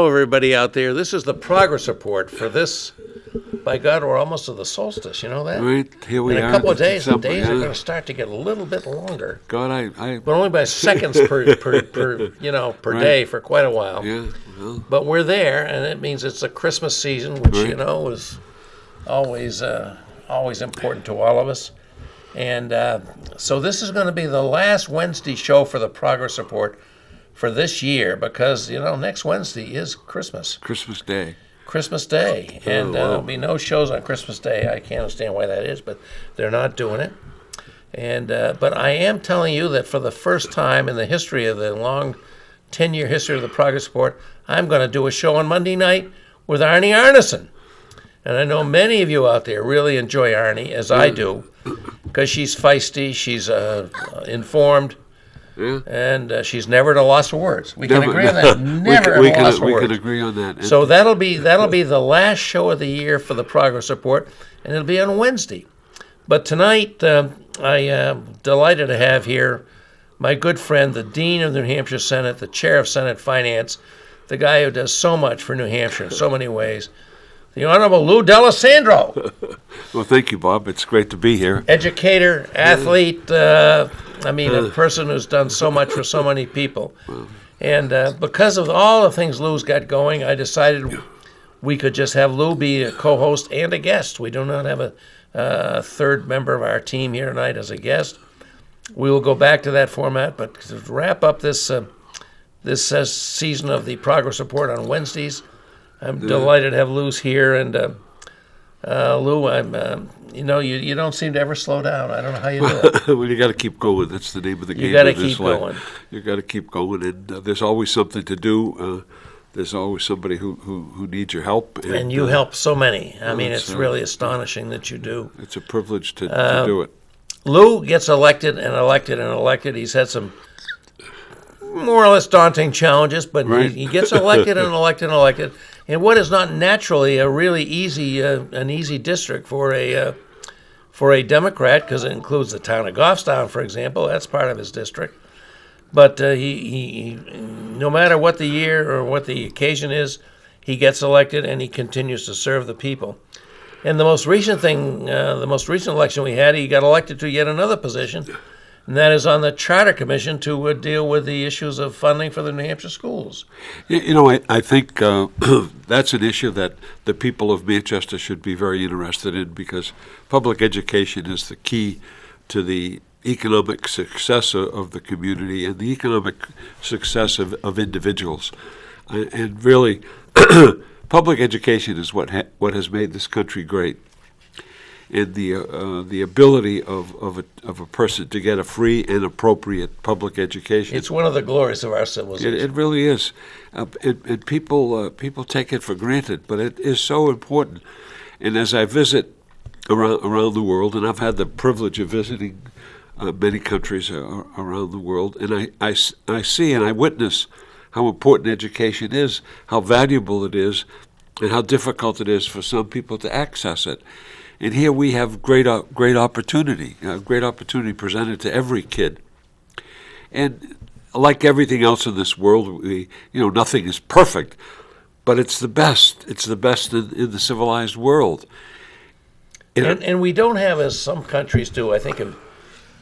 hello, everybody out there. This is the progress report for this. By God, we're almost to the solstice. You know that? Right, here we In are. a couple of days, the days yeah. are going to start to get a little bit longer. God, but only by seconds per Right. day for quite a while. Yeah. Well, But we're there, and it means it's the Christmas season, which Right. is always important to all of us. And so this is going to be the last Wednesday show for the progress report for this year, because next Wednesday is Christmas. Christmas Day. Christmas Day, and wow. there'll be no shows on Christmas Day. I can't understand why that is, but they're not doing it. And but I am telling you that for the first time in the history of the long 10-year history of the progress report, I'm going to do a show on Monday night with Arnie Arneson. And I know many of you out there really enjoy Arnie, as I do, because she's feisty, she's informed, and she's never at a loss for words. We can agree on that. Never at a loss for words. We can agree on that. So that'll be the last show of the year for the progress report, and it'll be on Wednesday. But tonight, I am delighted to have here my good friend, the Dean of the New Hampshire Senate, the Chair of Senate Finance, the guy who does so much for New Hampshire in so many ways, the Honorable Lou D'Alessandro. Well, thank you, Bob. It's great to be here. Educator, athlete, a person who's done so much for so many people. And because of all the things Lou's got going, I decided we could just have Lou be a co-host and a guest. We do not have a third member of our team here tonight as a guest. We will go back to that format, but to wrap up this season of the Progress Report on Wednesdays, I'm delighted to have Lou's here, and Lou, I'm you don't seem to ever slow down. I don't know how you do it. Well, you got to keep going. That's the name of the game. You got to keep going. You got to keep going, and there's always something to do. There's always somebody who needs your help. And you help so many. I mean, it's really astonishing that you do. It's a privilege to do it. Lou gets elected and elected and elected. He's had some more or less daunting challenges, but Right. he gets elected and elected and elected. In what is not naturally a really easy district for a Democrat, because it includes the town of Goffstown, for example. That's part of his district. But he no matter what the year or what the occasion is, he gets elected and he continues to serve the people. And the most recent election we had, he got elected to yet another position, and that is on the Charter Commission to deal with the issues of funding for the New Hampshire schools. I think that's an issue that the people of Manchester should be very interested in, because public education is the key to the economic success of the community and the economic success of individuals. And really, public education is what has made this country great. And the ability of a person to get a free and appropriate public education. It's one of the glories of our civilization. It really is. And people take it for granted, but it is so important. And as I visit around the world, and I've had the privilege of visiting many countries around the world, and I see and I witness how important education is, how valuable it is, and how difficult it is for some people to access it. And here we have great opportunity presented to every kid. And like everything else in this world, nothing is perfect, but it's the best. It's the best in the civilized world. And we don't have, as some countries do, I think,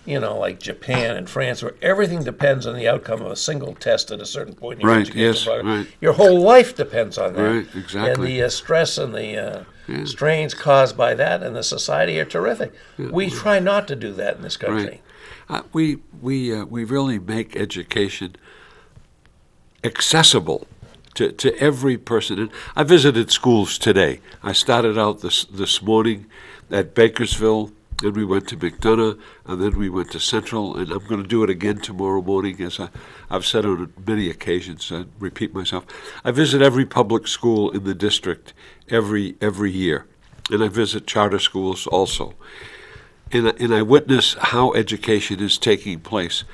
like Japan and France, where everything depends on the outcome of a single test at a certain point in your education program. Right. Your whole life depends on that. Right, exactly. And the stress and the strains caused by that in the society are terrific. We try not to do that in this country. Right. We really make education accessible to every person. And I visited schools today. I started out this morning at Bakersville, then we went to McDonough, and then we went to Central, and I'm going to do it again tomorrow morning, as I've said on many occasions. I repeat myself. I visit every public school in the district every year, and I visit charter schools also. And I witness how education is taking place,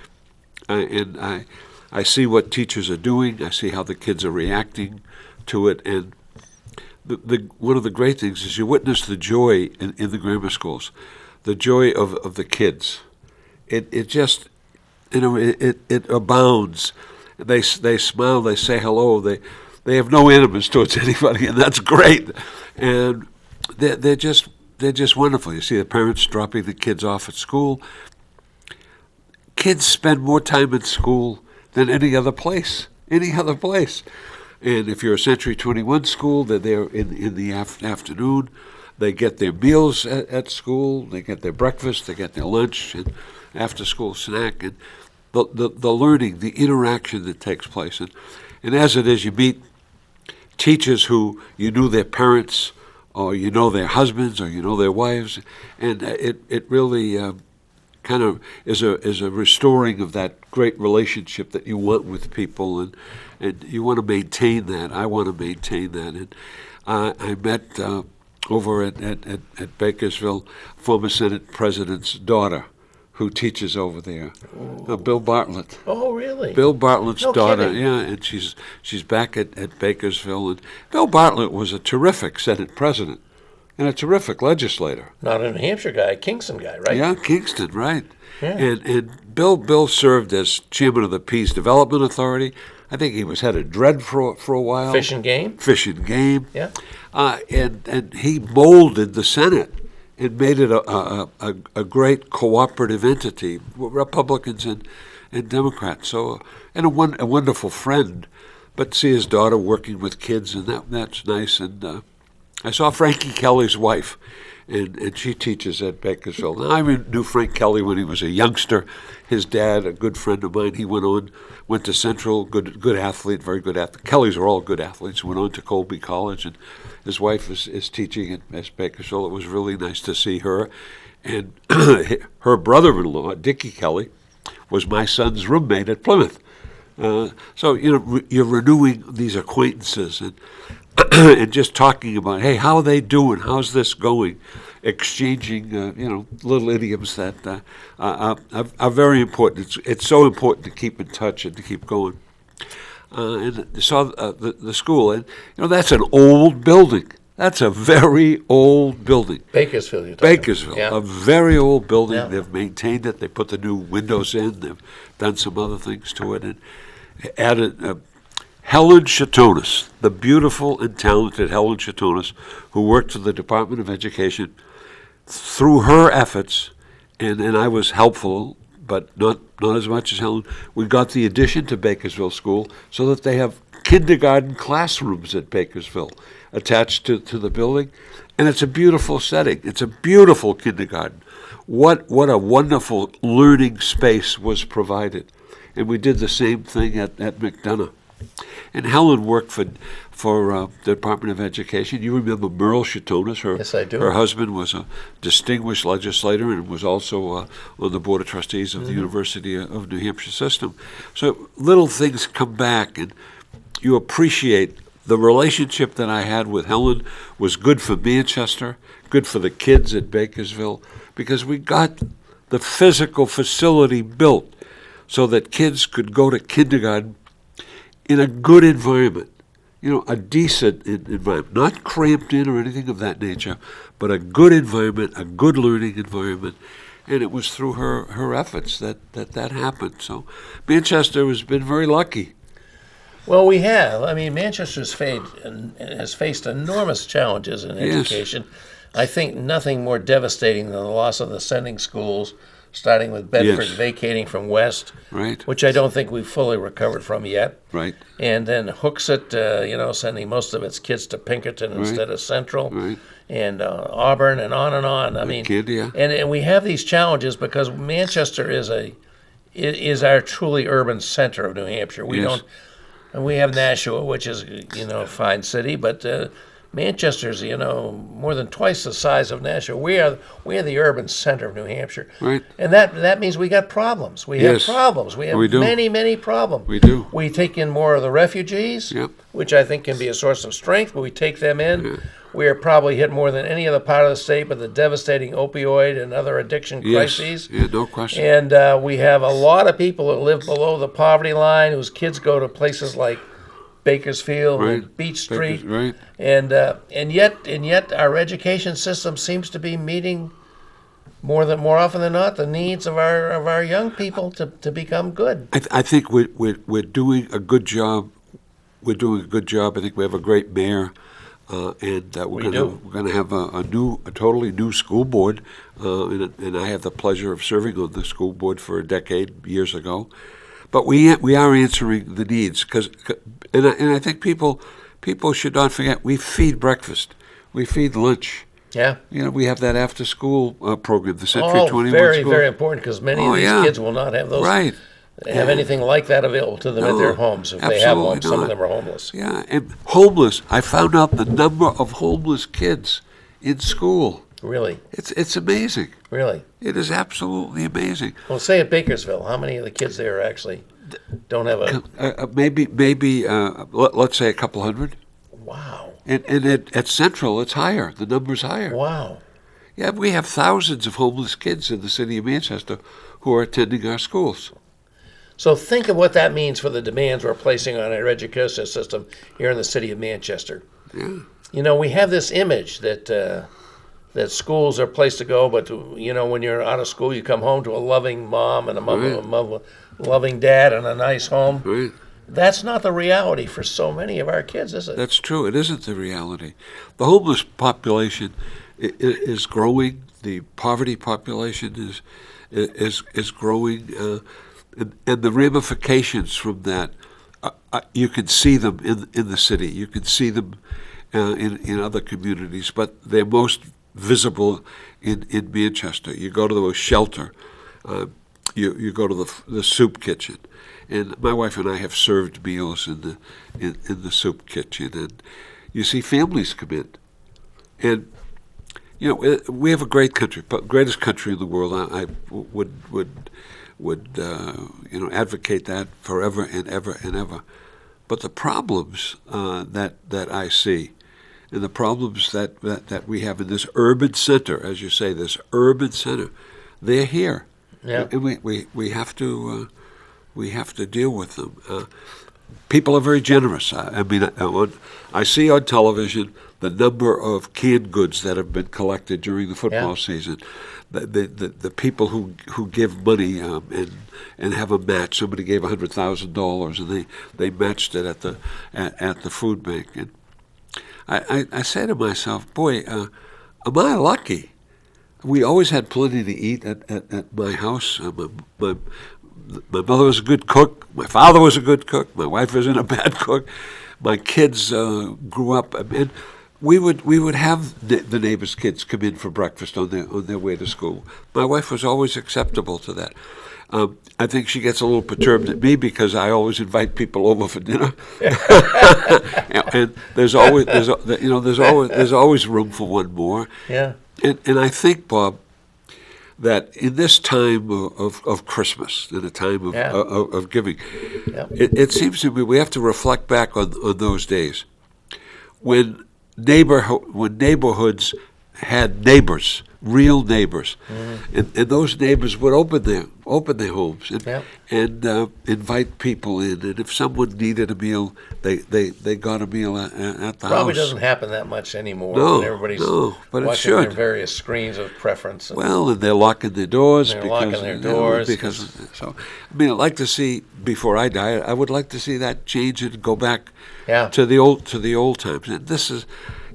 and I see what teachers are doing. I see how the kids are reacting to it, and one of the great things is you witness the joy in the grammar schools. The joy of the kids, it just, it abounds. They smile, they say hello, They have no animus towards anybody, and that's great. And they're just wonderful. You see the parents dropping the kids off at school. Kids spend more time at school than any other place. And if you're a Century 21 school, they're there in the afternoon. They get their meals at school. They get their breakfast. They get their lunch and after-school snack. And the learning, the interaction that takes place. And as it is, you meet teachers who you knew their parents, or you know their husbands, or you know their wives. And it really kind of is a restoring of that great relationship that you want with people, and you want to maintain that. I want to maintain that. And I met over at Bakersville, former Senate President's daughter, who teaches over there, Bill Bartlett. Oh, really? Bill Bartlett's No daughter, kidding. yeah, and she's back at Bakersville. And Bill Bartlett was a terrific Senate President and a terrific legislator. Not a New Hampshire guy, Kingston guy, right? Yeah, Kingston, right. Yeah. And Bill served as chairman of the Peace Development Authority. I think he was head of Dread for a while. Fish and Game? Fish and Game. Yeah. And he molded the Senate and made it a great cooperative entity, Republicans and Democrats. So, and a wonderful friend. But see his daughter working with kids, and that's nice. And I saw Frankie Kelly's wife, and she teaches at Bakersfield. Now, I knew Frank Kelly when he was a youngster. His dad, a good friend of mine, he went to Central, good athlete, very good athlete. Kellys are all good athletes. Went on to Colby College, and his wife is teaching at Bakersfield. It was really nice to see her. And her brother-in-law, Dickie Kelly, was my son's roommate at Plymouth. So, you're renewing these acquaintances and and just talking about, hey, how are they doing? How's this going? Exchanging, little idioms that are very important. It's so important to keep in touch and to keep going. And I saw the school, and that's an old building. That's a very old building. Bakersfield, you're talking Bakersfield, about. Yeah. a very old building. Yeah. They've maintained it. They put the new windows in. They've done some other things to it, and added Helen Chatonis, the beautiful and talented Helen Chatonis, who worked for the Department of Education. Through her efforts, and I was helpful, but not as much as Helen, we got the addition to Bakersfield School so that they have kindergarten classrooms at Bakersfield attached to the building. And it's a beautiful setting. It's a beautiful kindergarten. What a wonderful learning space was provided. And we did the same thing at McDonough. And Helen worked for the Department of Education. You remember Merle Chatonis? Yes, I do. Her husband was a distinguished legislator and was also on the Board of Trustees of the University of New Hampshire system. So little things come back, and you appreciate the relationship that I had with Helen was good for Manchester, good for the kids at Bakersfield, because we got the physical facility built so that kids could go to kindergarten in a good environment, a decent environment, not cramped in or anything of that nature, but a good environment, a good learning environment. And it was through her efforts that happened. So Manchester has been very lucky. Well, we have. I mean, Manchester's has faced enormous challenges in education. I think nothing more devastating than the loss of the sending schools, starting with Bedford vacating from West, Right. which I don't think we've fully recovered from yet. Right. And then Hooksett, sending most of its kids to Pinkerton instead of Central, Right. and Auburn, and on and on. I mean, kid, yeah. and we have these challenges because Manchester is our truly urban center of New Hampshire. We Yes. don't, and we have Nashua, which is a fine city, but Manchester's more than twice the size of Nashua. We are the urban center of New Hampshire, Right. and that means we got problems. We have Yes. problems. We have We do. many problems. We do. We take in more of the refugees, Yep. which I think can be a source of strength, but we take them in. We are probably hit more than any other part of the state by the devastating opioid and other addiction crises. Yeah, no question. And we have a lot of people that live below the poverty line whose kids go to places like Bakersfield and Beach Street. Right. And yet our education system seems to be meeting more often than not the needs of our young people to become good. I think we're doing a good job we're doing a good job. I think we have a great mayor, and we're going to have a totally new school board, and I have the pleasure of serving on the school board for a decade years ago. But we are answering the needs and I think people should not forget we feed breakfast, we feed lunch. Yeah. We have that after school program, the Century 21 very, school. very important, because many of these kids will not have those. Right. Have anything like that available to them at their homes if they have one. Some of them are homeless. Yeah, and homeless. I found out the number of homeless kids in school. Really? It's amazing. Really? It is absolutely amazing. Well, say at Bakersville, how many of the kids there actually don't have a... maybe let's say a couple hundred. Wow. And at Central, it's higher. The number's higher. Wow. Yeah, we have thousands of homeless kids in the city of Manchester who are attending our schools. So think of what that means for the demands we're placing on our education system here in the city of Manchester. Yeah. We have this image that schools are a place to go, but when you're out of school, you come home to a loving mom and a loving dad and a nice home. Right. That's not the reality for so many of our kids, is it? That's true. It isn't the reality. The homeless population is growing. The poverty population is growing. And the ramifications from that, you can see them in the city. You can see them in other communities, but they're most visible in Manchester. You go to the shelter, you go to the soup kitchen, and my wife and I have served meals in the soup kitchen, and you see families come in, and we have a great country, greatest country in the world. I would advocate that forever and ever and ever. But the problems that I see, and the problems that we have in this urban center, as you say, this urban center, they're here. Yeah. And we have to deal with them. People are very generous. I see on television the number of canned goods that have been collected during the football season. The people who give money and have a match. Somebody gave $100,000 and they matched it at the food bank. And I say to myself, boy, am I lucky? We always had plenty to eat at my house. My mother was a good cook. My father was a good cook. My wife wasn't a bad cook. My kids grew up. And we would have the neighbors' kids come in for breakfast on their way to school. My wife was always acceptable to that. I think she gets a little perturbed at me because I always invite people over for dinner, and there's always room for one more. Yeah. And I think, Bob, that in this time of Christmas, in a time of giving, it seems to me we have to reflect back on those days when neighborhoods had neighbors, real neighbors, and those neighbors would open their homes and invite people in. And if someone needed a meal, they got a meal at the house. Probably doesn't happen that much anymore. No, when everybody's but it watching should. their various screens of preference. And they're locking their doors. They're locking their doors. I'd like to see, before I die, I would like to see that change and go back to the old times. And this is,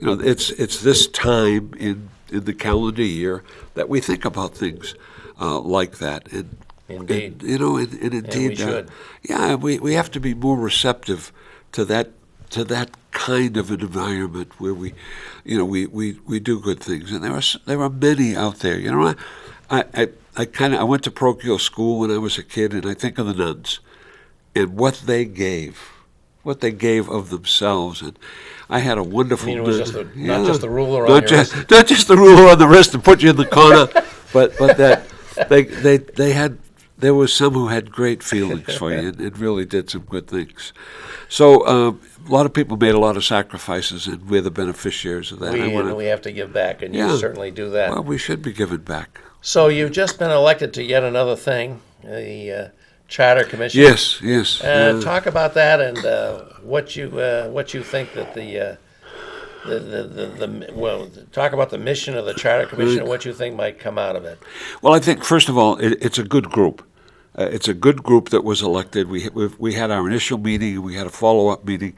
it's this time in the calendar year that we think about things like that. And indeed. And indeed, we should. We have to be more receptive to that kind of an environment where we do good things. And there are many out there. I went to parochial school when I was a kid, and I think of the nuns and what they gave of themselves. And I had a wonderful. It was not just the ruler on your wrist. Not just the ruler on the wrist to put you in the corner, but that they had. There was some who had great feelings for you, and really did some good things. So a lot of people made a lot of sacrifices, and we're the beneficiaries of that. We have to give back, and you certainly do that. Well, we should be giving back. So you've just been elected to yet another thing, the Charter Commission. Yes. Talk about that and what you think that talk about the mission of the Charter Commission and what you think might come out of it. Well, I think first of all, it's a good group. It's a good group that was elected. We had our initial meeting and we had a follow-up meeting.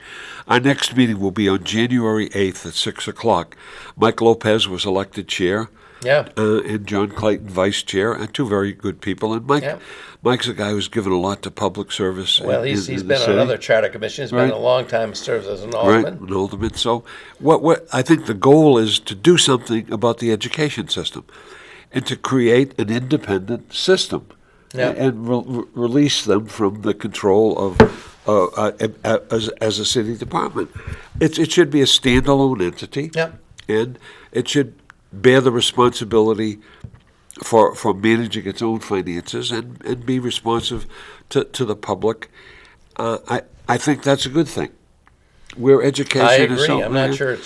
Our next meeting will be on January 8th at 6 o'clock. Mike Lopez was elected chair. Yeah. And John Clayton vice chair, and two very good people. And Mike's a guy who's given a lot to public service. Well, he's been on other charter commissions. He's been a long time, serves as an alderman. Right, an alderman. So what I think the goal is to do something about the education system and to create an independent system and release them from the control of as a city department. It should be a standalone entity, and it should bear the responsibility for managing its own finances and be responsive to the public. I think that's a good thing. Where education I agree. is so, I'm not sure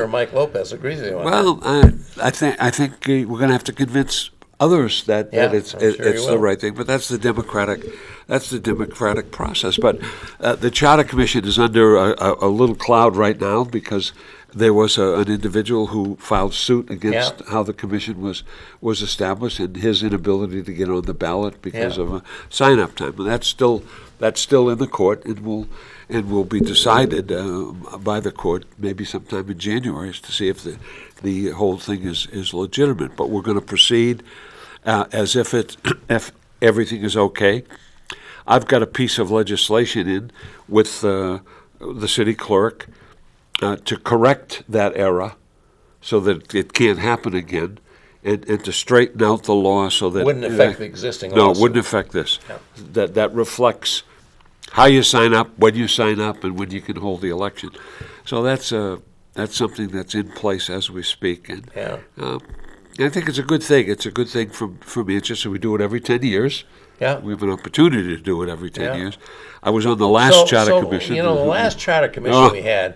Mike Lopez agrees with you on that. I think we're going to have to convince others that it's the right thing. But that's the democratic process. But the Charter Commission is under a little cloud right now because there was an individual who filed suit against how the commission was established and his inability to get on the ballot because of a sign-up time. And that's still in the court and will be decided by the court maybe sometime in January as to see if the whole thing is legitimate. But we're going to proceed as if everything is okay. I've got a piece of legislation in with the city clerk to correct that error so that it can't happen again and to straighten out the law so that... Wouldn't affect the existing No, lawsuit. it wouldn't affect this. No. That reflects how you sign up, when you sign up, and when you can hold the election. So that's something that's in place as we speak. And I think it's a good thing. It's a good thing for Manchester. We do it every 10 years. Yeah. We have an opportunity to do it every 10 years. I was on the last Charter Commission. The last Charter Commission we had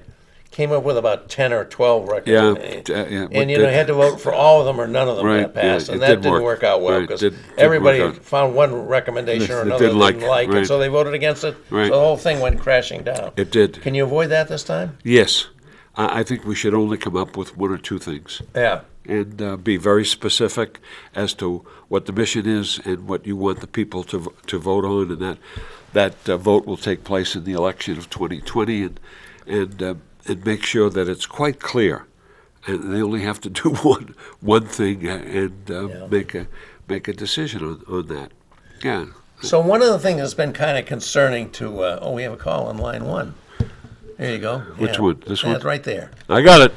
came up with about 10 or 12 recommendations. And you had to vote for all of them or none of them got passed. And that didn't work out well because everybody found one recommendation or another they didn't like. And so they voted against it. So the whole thing went crashing down. It did. Can you avoid that this time? Yes. I think we should only come up with one or two things. Yeah. And be very specific as to what the mission is and what you want the people to vote on, and that vote will take place in the election of 2020, and make sure that it's quite clear, and they only have to do one thing and make a decision on that. Yeah. So one of the things that's been kind of concerning to we have a call on line 1. There you go. Which one? This one? That's right there. I got it.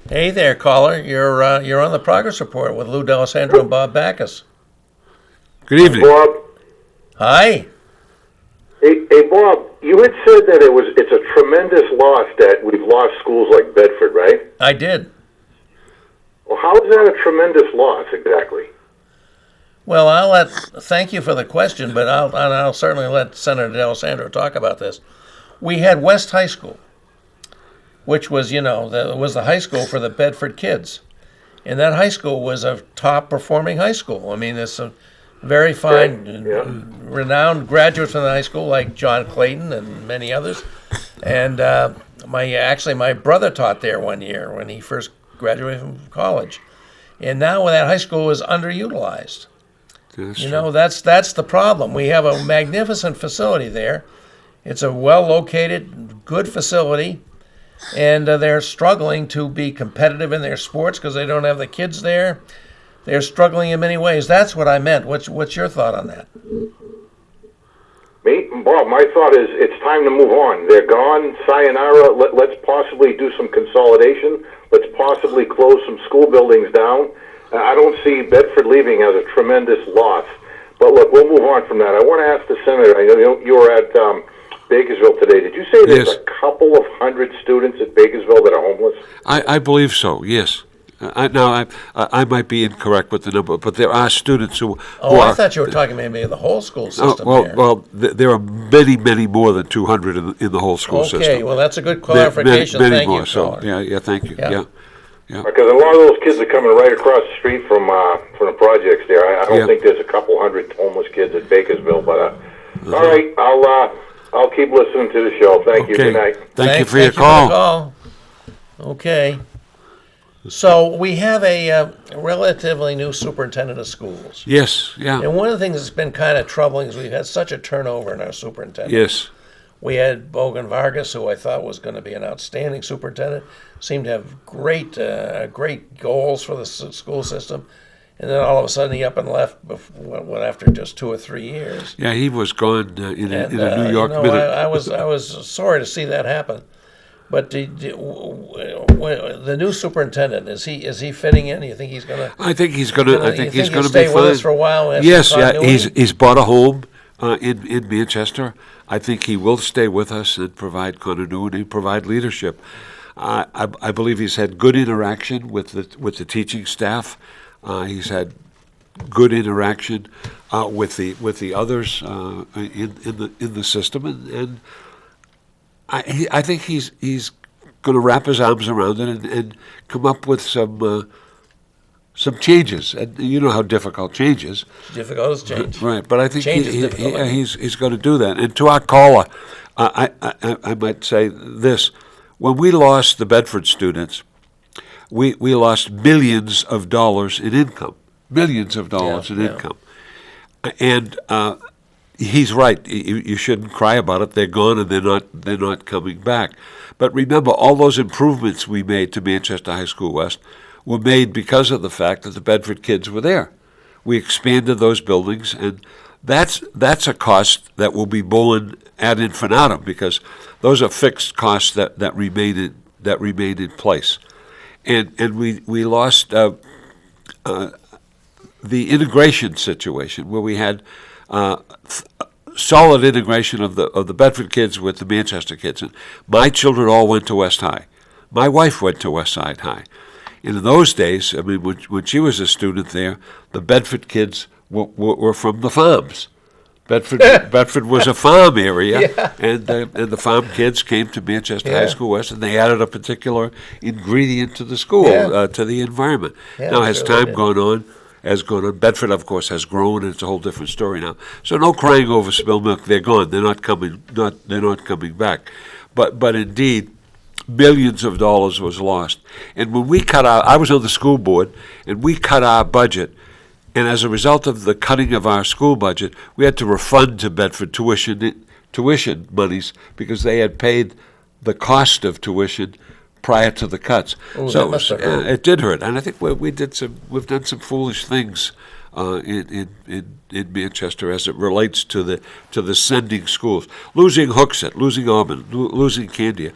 Hey there, caller. You're on the progress report with Lou D'Alessandro and Bob Backus. Good evening, Bob. Hi. Hey, Bob. You had said that it's a tremendous loss that we've lost schools like Bedford, right? I did. Well, how is that a tremendous loss exactly? Well, thank you for the question, but I'll certainly let Senator D'Alessandro talk about this. We had West High School, which was, was the high school for the Bedford kids. And that high school was a top-performing high school. I mean, there's some very fine, renowned graduates from the high school, like John Clayton and many others. And my brother taught there one year when he first graduated from college. And now that high school is underutilized. That's the problem. We have a magnificent facility there. It's a well-located, good facility. And they're struggling to be competitive in their sports because they don't have the kids there. They're struggling in many ways. That's what I meant. What's your thought on that? Me, Bob, my thought is it's time to move on. They're gone. Sayonara. Let's possibly do some consolidation. Let's possibly close some school buildings down. I don't see Bedford leaving as a tremendous loss. But look, we'll move on from that. I want to ask the senator. I know you were at Bakersville today. Did you say there's a couple of hundred students at Bakersville that are homeless? I believe so, yes. I might be incorrect with the number, but there are students who I thought you were talking maybe of the whole school system there are many, many more than 200 in the whole school system. Okay, well, that's a good clarification. Many more, you, so, thank you. Yeah. Because a lot of those kids are coming right across the street from the projects there. I don't think there's a couple hundred homeless kids at Bakersville, but all right, I'll keep listening to the show. Thank you. Good night. Thank you for your call. Okay. So we have a relatively new superintendent of schools. Yes, yeah. And one of the things that's been kind of troubling is we've had such a turnover in our superintendent. Yes. We had Bogan Vargas, who I thought was going to be an outstanding superintendent, seemed to have great goals for the school system. And then all of a sudden he up and left after just 2 or 3 years. Yeah, he was gone in a New York you know, minute. I was sorry to see that happen. But the new superintendent, is he fitting in? You think he's going to? I think he's going to. I think he's going to stay be with fine. us for a while. And have Yes, some yeah. continuity? He's bought a home in Manchester. I think he will stay with us and provide continuity, provide leadership. I believe he's had good interaction with the teaching staff. He's had good interaction with the others in the system, and I think he's going to wrap his arms around it and come up with some changes. And you know how difficult change is. Difficult as change. Right, but I think Change is difficult. he's going to do that. And to our caller, I might say this: when we lost the Bedford students, we lost millions of dollars in income, income, and he's right. You shouldn't cry about it. They're gone, and they're not coming back. But remember, all those improvements we made to Manchester High School West were made because of the fact that the Bedford kids were there. We expanded those buildings, and that's a cost that will be borne ad infinitum because those are fixed costs that remain in place. And we lost the integration situation where we had solid integration of the Bedford kids with the Manchester kids. And my children all went to West High. My wife went to West Side High. And in those days, I mean, when she was a student there, the Bedford kids were from the farms. Bedford was a farm area, Yeah. and the farm kids came to Manchester High School West, and they added a particular ingredient to the school, to the environment. Yeah, now, as sure time they did. gone on, Bedford, of course, has grown, and it's a whole different story now. So no crying over spilled milk. They're gone. They're not coming. They're not coming back. But indeed, millions of dollars was lost. And when we I was on the school board, and we cut our budget. And as a result of the cutting of our school budget, we had to refund to Bedford tuition monies because they had paid the cost of tuition prior to the cuts. Ooh, so that must have hurt. it did hurt, and I think we've done some foolish things in Manchester as it relates to the sending schools, losing Hooksett, losing Auburn, losing Candia.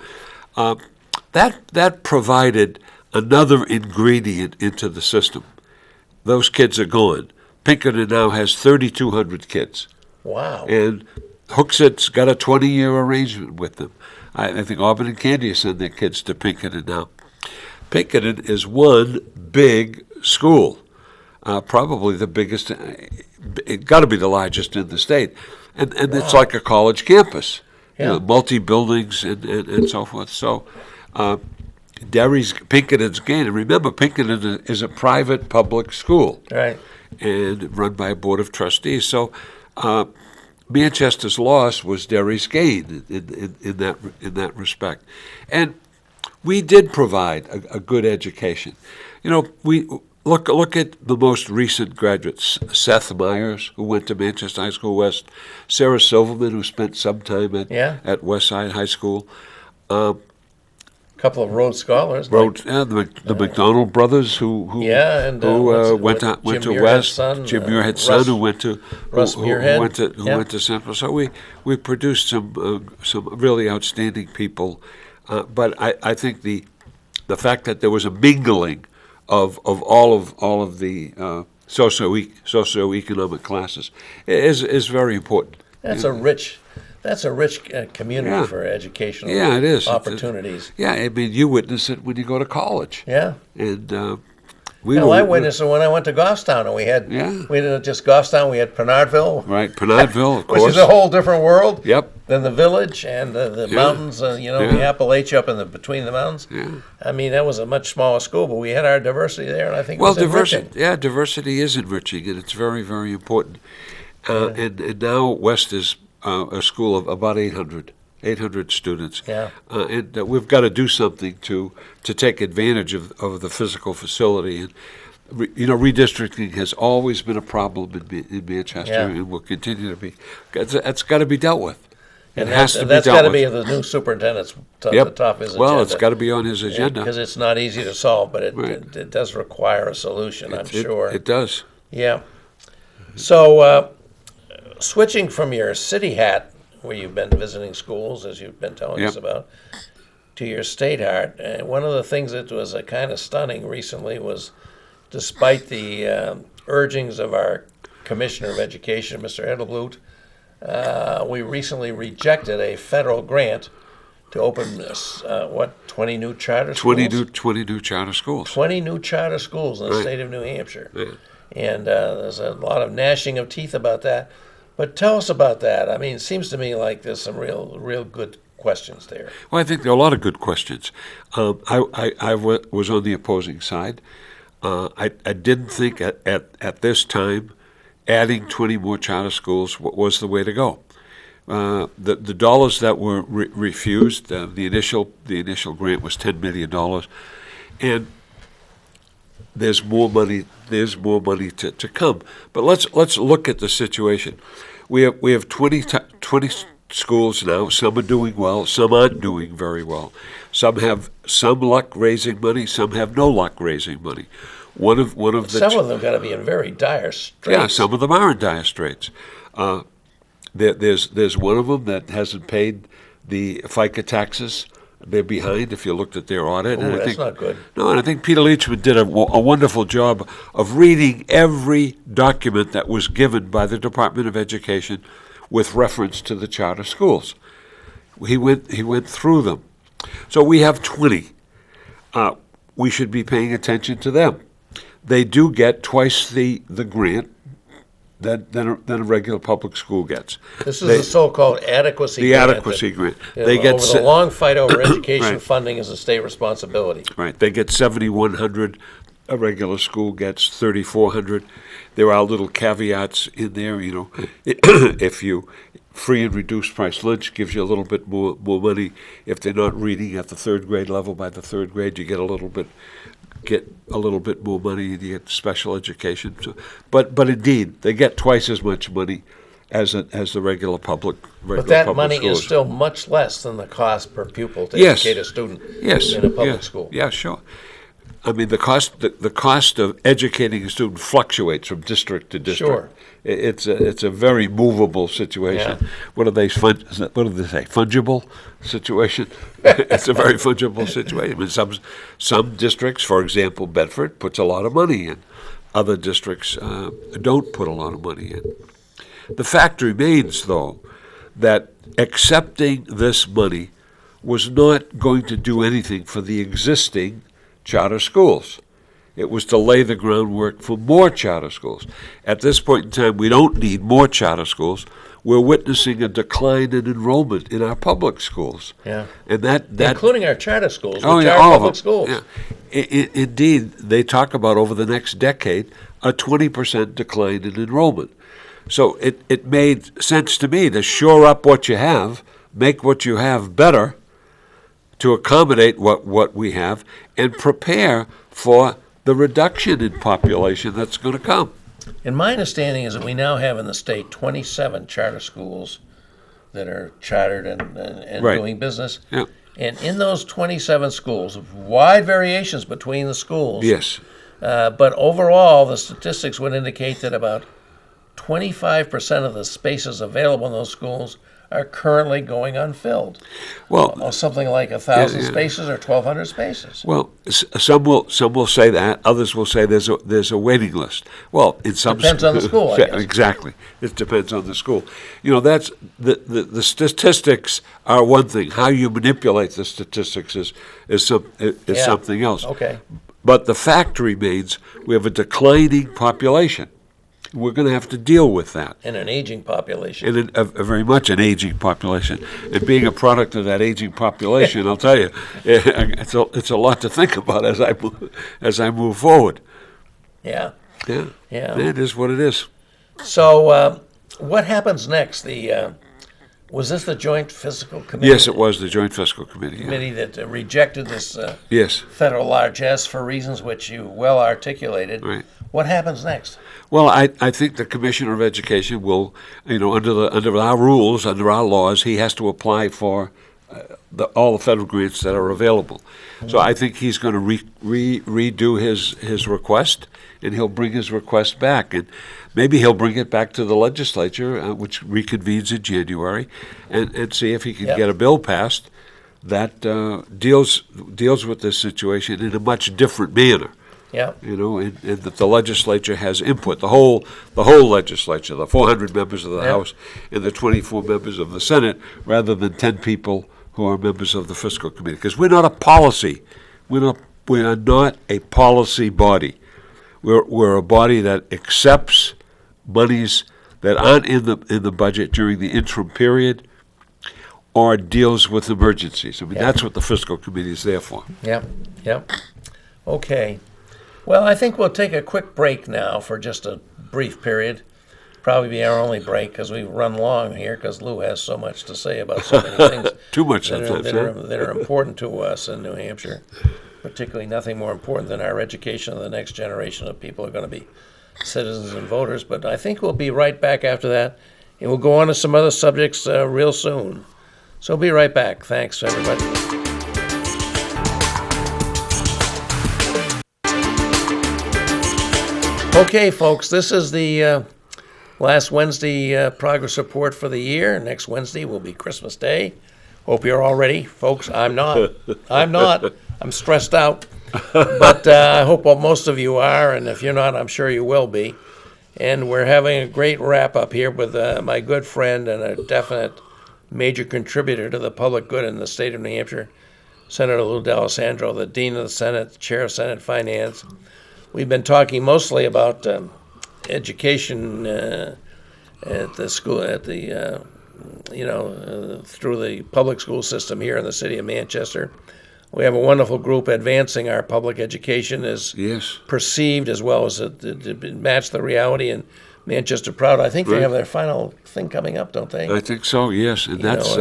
That provided another ingredient into the system. Those kids are gone. Pinkerton now has 3,200 kids. Wow. And Hooksett's got a 20-year arrangement with them. I think Auburn and Candia send their kids to Pinkerton now. Pinkerton is one big school, probably the biggest. It got to be the largest in the state, and it's like a college campus. Yeah. You know, multi-buildings and so forth. So. Pinkerton's gain, and remember, Pinkerton is a private public school, Right. and run by a board of trustees. So, Manchester's loss was Derry's gain in that respect, and we did provide a good education. You know, we look at the most recent graduates: Seth Myers, who went to Manchester High School West; Sarah Silverman, who spent some time at Westside High School. Couple of Rhodes Scholars. The McDonald brothers who and went to Muirhead's West. son, Jim Muirhead's Russ- son, who went to Russ Muirhead. went to Central. So we produced some really outstanding people. But I think the fact that there was a mingling of all of the socioeconomic classes is very important. That's a rich community for educational it is. opportunities. I mean, you witness it when you go to college. Yeah. And I witnessed it when I went to Goffstown, and we didn't just Goffstown, we had Penardville. Right, Penardville, of course. Which is a whole different world. Yep. Than the village and the mountains, the Appalachia up between the mountains. Yeah. I mean, that was a much smaller school, but we had our diversity there, and I think it was enriching. diversity is enriching, and it's very, very important. And now West is a school of about 800 800 students. Yeah. And we've got to do something to take advantage of the physical facility. And, redistricting has always been a problem in Manchester, Yeah. and will continue to be. That's got to be dealt with. It And has to be that's dealt got to with. be the new superintendent's the Yep. top of his agenda. Well, it's got to be on his agenda. Because it's not easy to solve, but Right. it does require a solution, I'm sure. It does. Yeah. So, switching from your city hat, where you've been visiting schools, as you've been telling us Yep. about, to your state hat, one of the things that was kind of stunning recently was, despite the urgings of our Commissioner of Education, Mr. Edelblut, we recently rejected a federal grant to open 20 new charter schools? 20 new charter schools. 20 new charter schools in the Right. state of New Hampshire. Yeah. And there's a lot of gnashing of teeth about that. But tell us about that. I mean, it seems to me like there's some real good questions there. Well, I think there are a lot of good questions. I was on the opposing side. I didn't think at this time adding 20 more charter schools was the way to go. The dollars that were refused, the initial grant was $10 million, and there's more money. There's more money to come. But let's look at the situation. We have 20 schools now. Some are doing well. Some aren't doing very well. Some have some luck raising money. Some have no luck raising money. One of Some of them got to be in very dire straits. yeah, some of them are in dire straits. There's one of them that hasn't paid the FICA taxes. They're behind if you looked at their audit. Ooh, and I that's think, not good. No, and I think Peter Leachman did a wonderful job of reading every document that was given by the Department of Education with reference to the charter schools. He went through them. So we have 20. We should be paying attention to them. They do get twice the grant than a regular public school gets. This is the so-called adequacy The grant. adequacy grant. They get over the long fight over education Right. funding is a state responsibility. Right, they get 7,100. A regular school gets 3,400. There are little caveats in there. If you free and reduced price lunch gives you a little bit more money. If they're not reading at the third grade level, by the third grade you get a little bit more money, and you get special education. So, but indeed, they get twice as much money as the regular public. But that public money schools. is still much less than the cost per pupil to Yes. educate a student Yes, in a public yeah, school. Yeah, sure. I mean, the cost of educating a student fluctuates from district to district. Sure. It's a very movable situation. Yeah. What do they say? Fungible situation. It's a very fungible situation. I mean, some districts, for example, Bedford, puts a lot of money in. Other districts don't put a lot of money in. The fact remains, though, that accepting this money was not going to do anything for the existing charter schools. It was to lay the groundwork for more charter schools. At this point in time, we don't need more charter schools. We're witnessing a decline in enrollment in our public schools. Yeah. And that Including our charter schools, oh which yeah, are all public of them. schools. Yeah. Indeed, they talk about over the next decade a 20% decline in enrollment. So it made sense to me to shore up what you have, make what you have better, to accommodate what we have, and prepare for the reduction in population that's going to come. And my understanding is that we now have in the state 27 charter schools that are chartered and Right. doing business. Yeah. And in those 27 schools, wide variations between the schools. Yes. But overall, the statistics would indicate that about 25% of the spaces available in those schools are currently going unfilled. Well, Or something like 1,000 Yeah, yeah. spaces or 1,200 spaces. well, some will say that. Others will say there's a waiting list. Well, in some Depends on the school, I guess. Exactly, it depends on the school. That's the statistics are one thing. How you manipulate the statistics is Yeah. something else. Okay. But the fact remains, we have a declining population. We're going to have to deal with that. And an aging population. And a very much an aging population. And being a product of that aging population, I'll tell you, it's a lot to think about as I move forward. Yeah. Yeah, Yeah. It is what it is. So what happens next? The Was this the Joint Fiscal Committee? Yes, it was the Joint Fiscal Committee. Yeah. Committee that rejected this Yes. federal largesse for reasons which you well articulated. Right. What happens next? Well, I think the Commissioner of Education will, under our rules, under our laws, he has to apply for all the federal grants that are available. So I think he's going to redo his request, and he'll bring his request back, and maybe he'll bring it back to the legislature, which reconvenes in January, and see if he can get a bill passed that deals with this situation in a much different manner. Yeah. And that the legislature has input, the whole legislature, the 400 members of the House and the 24 members of the Senate, rather than 10 people who are members of the Fiscal Committee. Because we're not a policy, we are not a policy body. We're a body that accepts monies that aren't in the budget during the interim period, or deals with emergencies. I mean, that's what the Fiscal Committee is there for. Yep. Okay. Well, I think we'll take a quick break now for just a brief period. Probably be our only break because we run long here because Lou has so much to say about so many things. Too much sometimes, that are important to us in New Hampshire. Particularly nothing more important than our education of the next generation of people who are going to be citizens and voters. But I think we'll be right back after that, and we'll go on to some other subjects real soon. So be right back. Thanks, everybody. Okay, folks, this is the last Wednesday progress report for the year. Next Wednesday will be Christmas Day. Hope you're all ready. Folks, I'm not. I'm stressed out. But I hope most of you are, and if you're not, I'm sure you will be. And we're having a great wrap-up here with my good friend and a definite major contributor to the public good in the state of New Hampshire, Senator Lou D'Alessandro, the Dean of the Senate, Chair of Senate Finance. We've been talking mostly about education at the school, through the public school system here in the city of Manchester. We have a wonderful group advancing our public education as perceived as well as to match the reality in Manchester Proud. I think they have their final thing coming up, don't they? I think so, yes. And that's,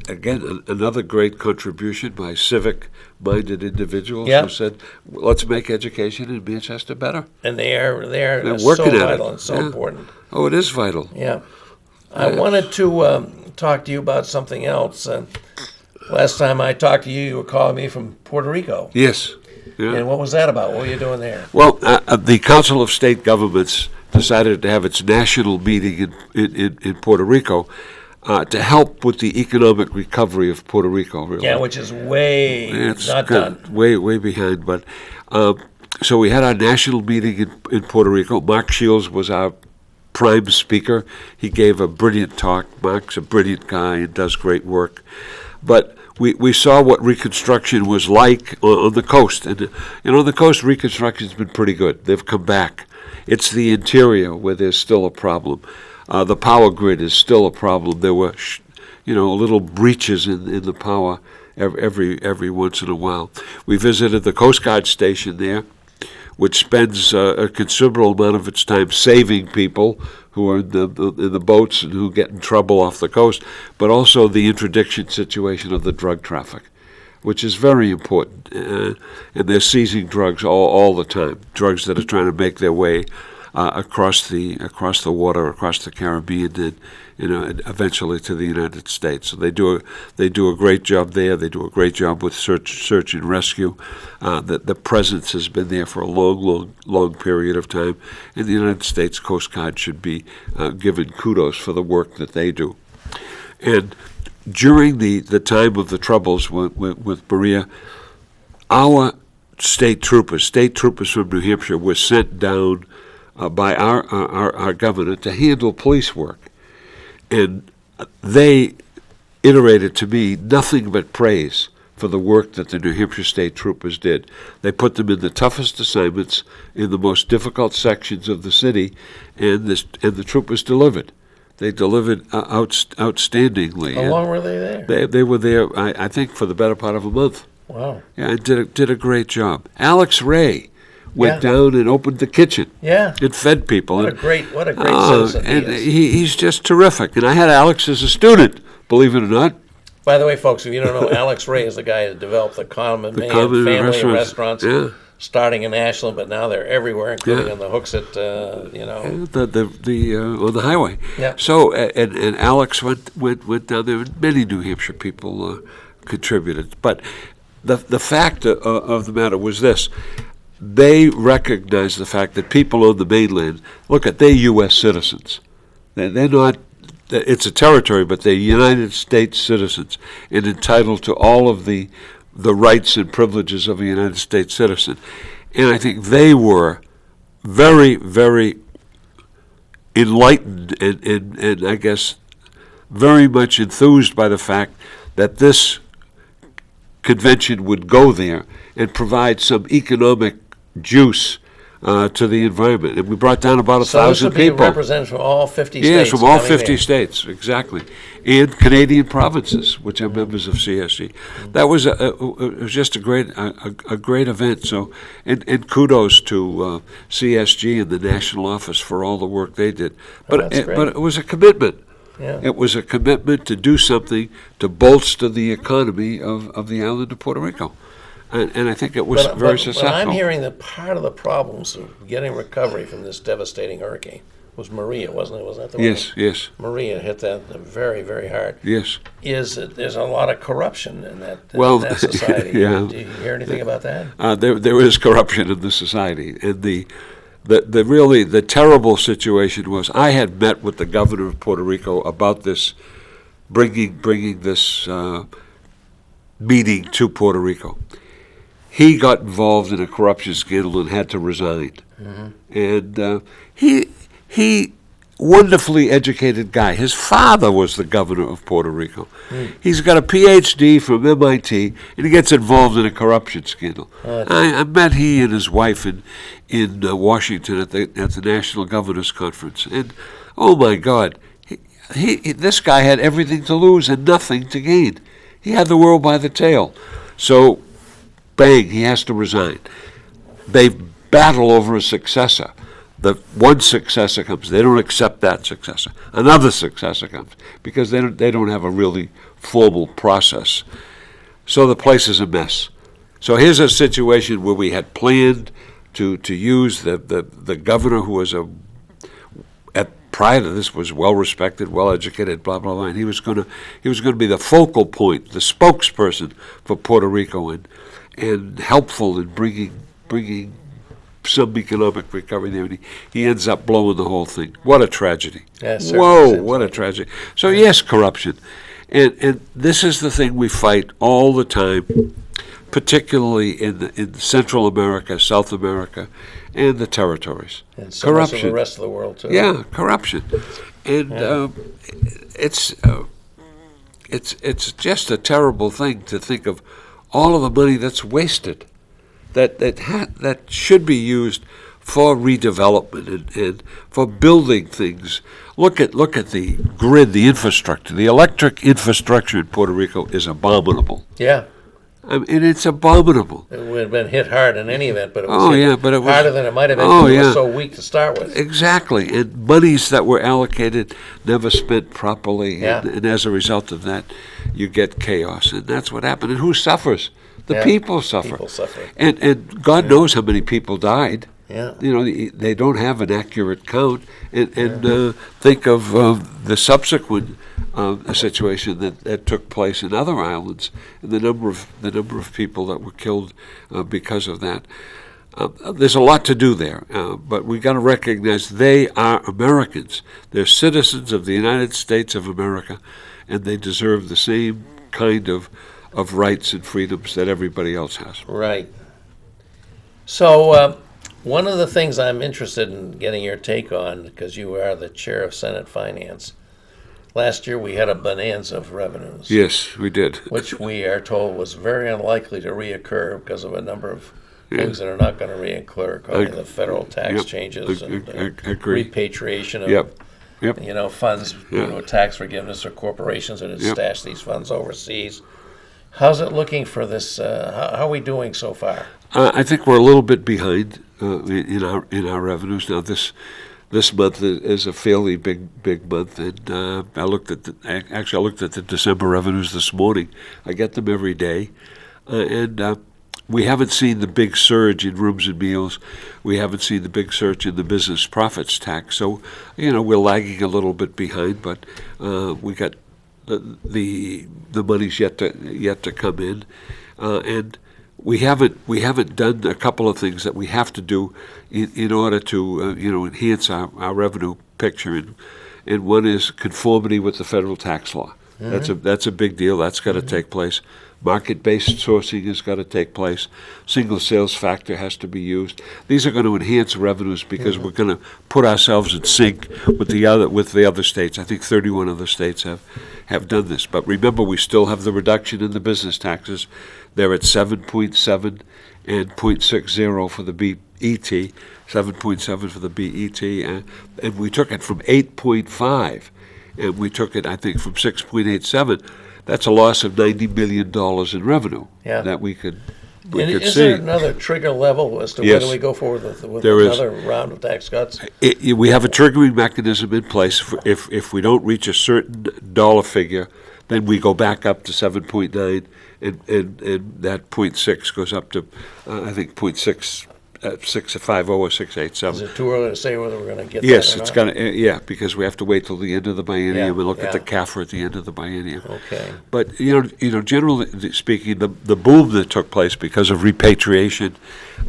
again, another great contribution by civic-minded individuals who said, let's make education in Manchester better. And they're working so at vital it. and so important. Oh, it is vital. Yeah. I wanted to talk to you about something else. Last time I talked to you, you were calling me from Puerto Rico. Yes. Yeah. And what was that about? What were you doing there? Well, the Council of State Governments decided to have its national meeting in Puerto Rico to help with the economic recovery of Puerto Rico. Really. Yeah, which is not done. Way behind. But so we had our national meeting in Puerto Rico. Mark Shields was our prime speaker. He gave a brilliant talk. Mark's a brilliant guy and does great work. But we saw what reconstruction was like on the coast. And on the coast, reconstruction's been pretty good. They've come back. It's the interior where there's still a problem. The power grid is still a problem. There were, little breaches in the power every once in a while. We visited the Coast Guard station there, which spends a considerable amount of its time saving people who are in the boats and who get in trouble off the coast, but also the interdiction situation of the drug traffic, which is very important. And they're seizing drugs all the time, drugs that are trying to make their way across the water, across the Caribbean, and eventually to the United States. So they do a great job there. They do a great job with search and rescue. The presence has been there for a long period of time, and the United States Coast Guard should be given kudos for the work that they do. And during the time of the troubles with Maria, our state troopers from New Hampshire were sent down by our governor to handle police work. And they iterated to me nothing but praise for the work that the New Hampshire State Troopers did. They put them in the toughest assignments in the most difficult sections of the city, and the troopers delivered. They delivered outstandingly. How long were they there? They were there, I think, for the better part of a month. Wow. Yeah, and did a great job. Alex Ray went Yeah. down and opened the kitchen. Yeah. It fed people. What a great citizen he And is. he's just terrific. And I had Alex as a student, believe it or not. By the way, folks, if you don't know, Alex Ray is the guy who developed the Common Man Common Man family of restaurants. restaurants, Yeah. starting in Ashland, but now they're everywhere, including Yeah. on the hooks at, On the highway. Yeah. So and Alex went down there, and many New Hampshire people contributed. But the fact of the matter was this: they recognized the fact that people on the mainland, they're U.S. citizens. They're not. It's a territory, but they're United States citizens and entitled to all of the rights and privileges of a United States citizen. And I think they were very, very enlightened and I guess very much enthused by the fact that this convention would go there and provide some economic juice to the environment. And we brought down about so this 1,000 would be people. representatives from all 50 Yes, states. from all coming 50 there. states, exactly. And Canadian provinces, which are members of CSG. That was it was just a great event. So, and kudos to CSG and the national office for all the work they did. But that's great. but it was a commitment. Yeah. It was a commitment to do something to bolster the economy of the island of Puerto Rico. And I think it was very successful. But I'm hearing that part of the problems of getting recovery from this devastating hurricane was Maria, wasn't it? Was that the one? Yes. Maria hit that very, very hard. Yes. Is that there's a lot of corruption in that, Well, in that society. yeah. Do you hear anything about that? There is corruption in the society, and the really the terrible situation was I had met with the governor of Puerto Rico about this, bringing this meeting to Puerto Rico. He got involved in a corruption scandal and had to resign. And he wonderfully educated guy. His father was the governor of Puerto Rico. He's got a PhD from MIT, and he gets involved in a corruption scandal. I met he and his wife in Washington at the National Governors Conference, and oh my God, this guy had everything to lose and nothing to gain. He had the world by the tail. So, bang, he has to resign. They battle over a successor. The one successor comes. They don't accept that successor. Another successor comes because they don't have a really formal process. So the place is a mess. So here's a situation where we had planned to use the governor who was prior to this was well respected, well educated, blah blah blah. And he was going to be the focal point, the spokesperson for Puerto Rico and helpful in bringing some economic recovery there. And he ends up blowing the whole thing. What a tragedy. Yeah, it certainly Whoa, seems what a like it. tragedy. So yes, corruption. And this is the thing we fight all the time, particularly in Central America, South America, and the territories. And so much of corruption. the rest of the world, too. Yeah, corruption. And it's just a terrible thing to think of all of the money that's wasted that should be used for redevelopment and for building things. Look at the grid, the infrastructure. The electric infrastructure in Puerto Rico is abominable. Yeah. I mean, and it's abominable. It would have been hit hard in any event, but it was Oh, hit yeah, but it was- harder than it might have been Oh, because it yeah. was so weak to start with. Exactly, and monies that were allocated never spent properly, Yeah. and as a result of that, you get chaos, and that's what happened. And who suffers? The Yeah, people suffer. people suffer. And God knows how many people died. Yeah. You know, they don't have an accurate count, and think of the subsequent situation that took place in other islands, and the number of people that were killed because of that. There's a lot to do there, but we got to recognize they are Americans. They're citizens of the United States of America, and they deserve the same kind of rights and freedoms that everybody else has. Right. So one of the things I'm interested in getting your take on, because you are the chair of Senate Finance, last year we had a bonanza of revenues, Yes, we did. which we are told was very unlikely to reoccur because of a number of things that are not going to reoccur, according to the federal tax Yep. changes and Agree. repatriation of Yep. funds, Yeah. tax forgiveness or corporations that had Yep. stashed these funds overseas. How's it looking for this? How are we doing so far? I think we're a little bit behind. in our revenues. Now this month is a fairly big month, and I looked at the December revenues this morning. I get them every day, and we haven't seen the big surge in rooms and meals. We haven't seen the big surge in the business profits tax. So, we're lagging a little bit behind, but we got the money's yet to come in, and we haven't done a couple of things that we have to do in order to enhance our revenue picture, and one is conformity with the federal tax law. That's a big deal. That's got to take place. Market-based sourcing has got to take place. Single sales factor has to be used. These are going to enhance revenues because we're going to put ourselves in sync with the other states. I think 31 other states have done this. But remember, we still have the reduction in the business taxes. They're at 7.7 and 0.60 for the BET, 7.7 for the BET, and we took it from 8.5, and we took it, I think, from 6.87. That's a loss of $90 million in revenue that we could see. Is there another trigger level as to Yes. whether we go forward with There is. another round of tax cuts? We have a triggering mechanism in place. If we don't reach a certain dollar figure, then we go back up to 7.9, and that 0.6 goes up to, I think, 0.6. 650 or 687. Is it too early to say whether we're going to get Yes, that or it's not? going to. Because we have to wait till the end of the biennium Yeah, and look at yeah. the CAFR at the end of the biennium. Okay. But generally speaking, the boom that took place because of repatriation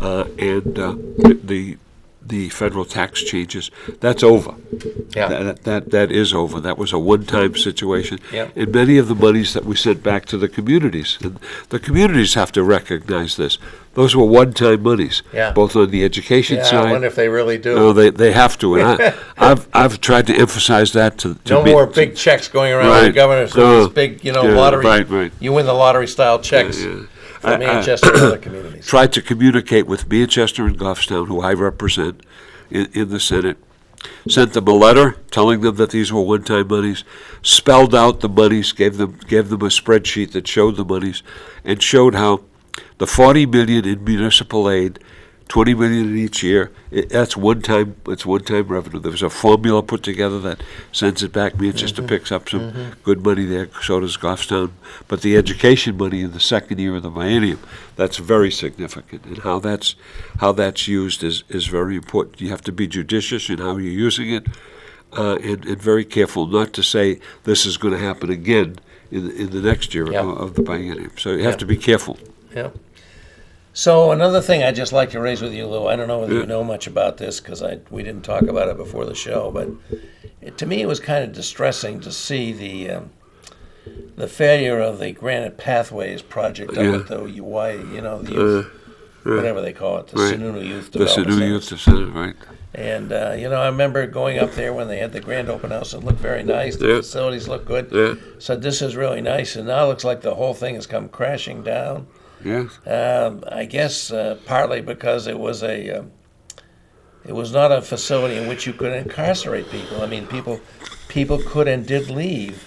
and the federal tax changes, that's over. Yeah. That is over. That was a one-time situation. Yeah. And many of the monies that we sent back to the communities, and the communities have to recognize this. Those were one-time monies, Yeah. both on the education Yeah, side. I wonder if they really do. No, they have to, and I've tried to emphasize that to No be- more big checks going around Right. with governors. No. These big, Yeah, lottery. right. You win the lottery-style checks Yeah. from Manchester and other communities. Tried to communicate with Manchester and Goffstown, who I represent in the Senate. Sent them a letter telling them that these were one-time monies. Spelled out the monies, gave them a spreadsheet that showed the monies, and showed how the $40 million in municipal aid, $20 million in each year. That's one-time. It's one-time revenue. There's a formula put together that sends it back. Manchester picks up some good money there. So does Goffstown. But the education money in the second year of the biennium, that's very significant. And how that's used is very important. You have to be judicious in how you're using it, and very careful not to say this is going to happen again in the next year Yeah. of the biennium. So you have to be careful. Yeah. So another thing I'd just like to raise with you, Lou, I don't know whether Yeah. you know much about this because we didn't talk about it before the show, but to me it was kind of distressing to see the failure of the Granite Pathways project up Yeah. at the the youth, whatever they call it, the Right. Sununu Youth The Development Sanu Center. Youth Center, right? And, I remember going up there when they had the grand open house. It looked very nice. The Yeah. facilities looked good. Yeah. So this is really nice. And now it looks like the whole thing has come crashing down. Yeah. I guess partly because it was not a facility in which you could incarcerate people. I mean, people could and did leave.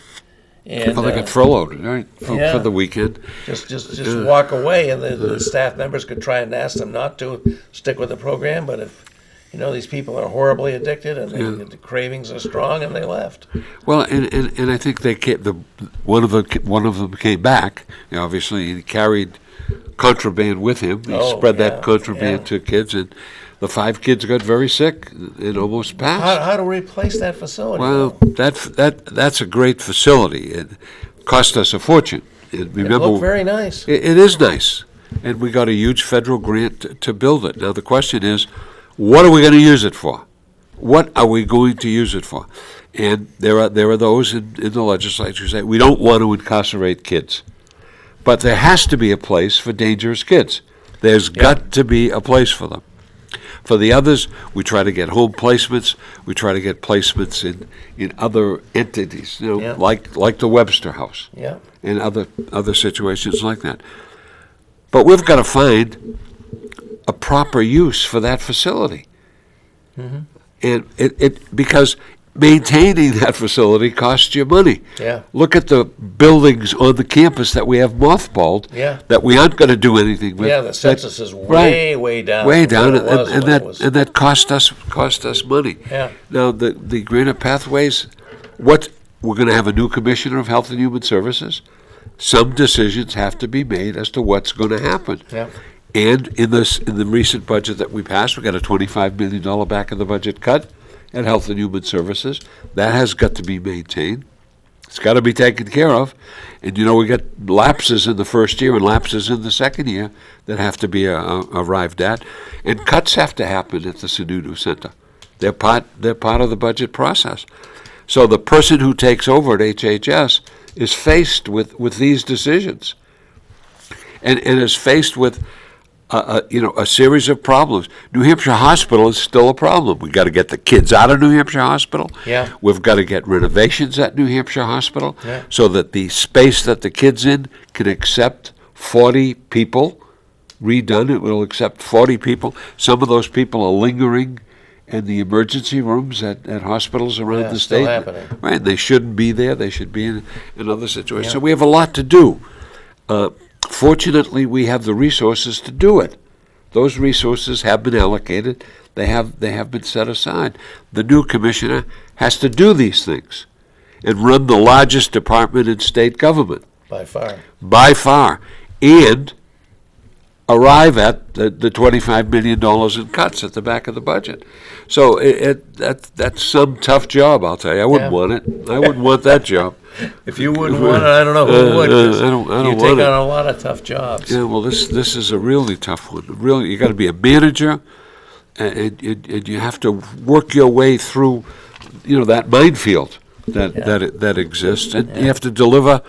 And Well, they got furloughed, right, yeah. for the weekend. just walk away, and the staff members could try and ask them not to stick with the program. But if these people are horribly addicted and the cravings are strong, and they left. Well, and I think they one of them came back. Obviously, he carried contraband with him. He spread that contraband to kids, and the 5 kids got very sick and almost passed. How to replace that facility? Well, that's a great facility. It cost us a fortune. And remember, it looked very nice. It is nice, and we got a huge federal grant to build it. Now the question is, what are we going to use it for? What are we going to use it for? And there are those in the legislature who say we don't want to incarcerate kids, but there has to be a place for dangerous kids. There's got to be a place for them. For the others, we try to get home placements. We try to get placements in other entities, like the Webster House, and other situations like that. But we've got to find a proper use for that facility, and because maintaining that facility costs you money. Yeah. Look at the buildings on the campus that we have mothballed Yeah. that we aren't going to do anything with. Yeah, the census is Right. way down. Way from down, what it was and when it was- that cost us money. Yeah. Now the Granite Pathways, we're going to have a new commissioner of Health and Human Services. Some decisions have to be made as to what's going to happen. Yeah. And in the recent budget that we passed, we got a $25 million back in the budget cut at Health and Human Services. That has got to be maintained. It's got to be taken care of. And, we got lapses in the first year and lapses in the second year that have to be arrived at. And cuts have to happen at the Sununu Center. They're part of the budget process. So the person who takes over at HHS is faced with these decisions and is faced with a series of problems. New Hampshire Hospital is still a problem. We've got to get the kids out of New Hampshire Hospital. Yeah. We've got to get renovations at New Hampshire Hospital Yeah. so that the space that the kids in can accept 40 people. Redone, it will accept 40 people. Some of those people are lingering in the emergency rooms at hospitals around Yeah, the still state. happening. Right, they shouldn't be there. They should be in other situations. Yeah. So we have a lot to do. Fortunately, we have the resources to do it. Those resources have been allocated. They have been set aside. The new commissioner has to do these things and run the largest department in state government by far. and arrive at the $25 million in cuts at the back of the budget. So that's some tough job, I'll tell you. I wouldn't Yeah. want it. I wouldn't want that job. If you wouldn't want it, I don't know who would. 'Cause I don't you want take it. on a lot of tough jobs. Yeah, well, this is a really tough one. Really, you got to be a manager, and you have to work your way through, that minefield that exists, and you have to deliver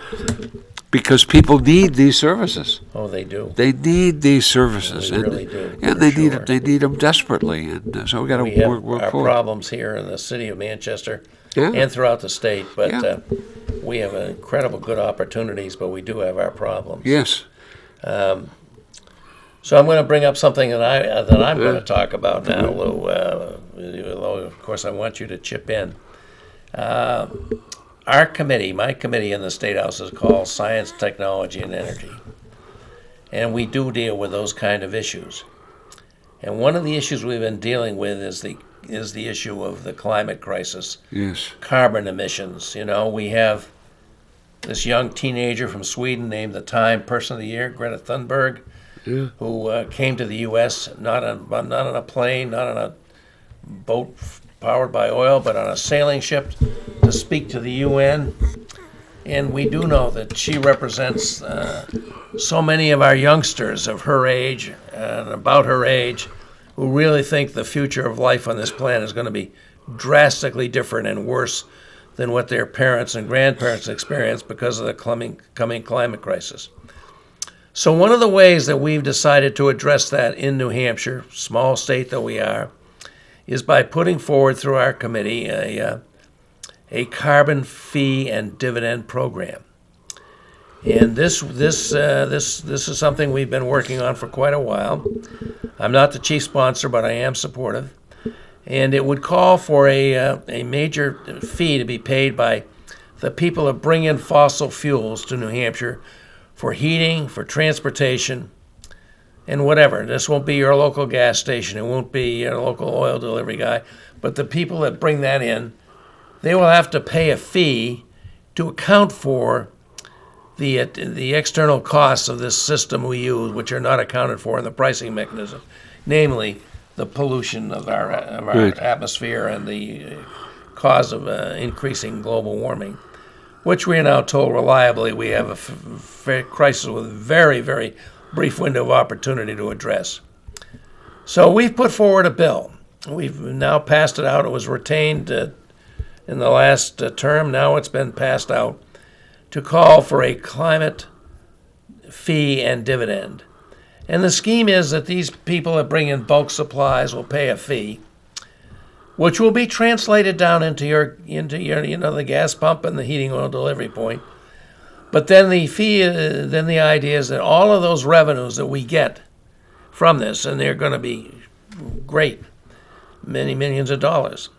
because people need these services. Oh, they do. They need these services, They really do, and for they sure. need them desperately, and so we got to We have work our forward. problems here in the city of Manchester Yeah. and throughout the state, but Yeah. we have incredible good opportunities, but we do have our problems. Yes. So I'm going to bring up something that I'm going to talk about now, Lou. Although of course I want you to chip in. Our committee, my committee in the State House, is called Science, Technology, and Energy, and we do deal with those kind of issues. And one of the issues we've been dealing with is the issue of the climate crisis, Yes. carbon emissions. We have this young teenager from Sweden named the Time Person of the Year, Greta Thunberg, Yeah. who came to the U.S. not on a plane, not on a boat powered by oil, but on a sailing ship to speak to the UN. And we do know that she represents so many of our youngsters of her age and about her age who really think the future of life on this planet is going to be drastically different and worse than what their parents and grandparents experienced because of the coming climate crisis. So one of the ways that we've decided to address that in New Hampshire, small state though we are, is by putting forward through our committee a carbon fee and dividend program. And this is something we've been working on for quite a while. I'm not the chief sponsor, but I am supportive. And it would call for a major fee to be paid by the people that bring in fossil fuels to New Hampshire for heating, for transportation, and whatever. This won't be your local gas station. It won't be your local oil delivery guy. But the people that bring that in, they will have to pay a fee to account for the external costs of this system we use, which are not accounted for in the pricing mechanism, namely the pollution of our Right. atmosphere and the cause of increasing global warming, which we are now told reliably we have a crisis with very, very brief window of opportunity to address. So we've put forward a bill. We've now passed it out. It was retained in the last term. Now it's been passed out to call for a climate fee and dividend. And the scheme is that these people that bring in bulk supplies will pay a fee, which will be translated down into your the gas pump and the heating oil delivery point. But then the fee, then the idea is that all of those revenues that we get from this, and they're going to be great, many millions of dollars,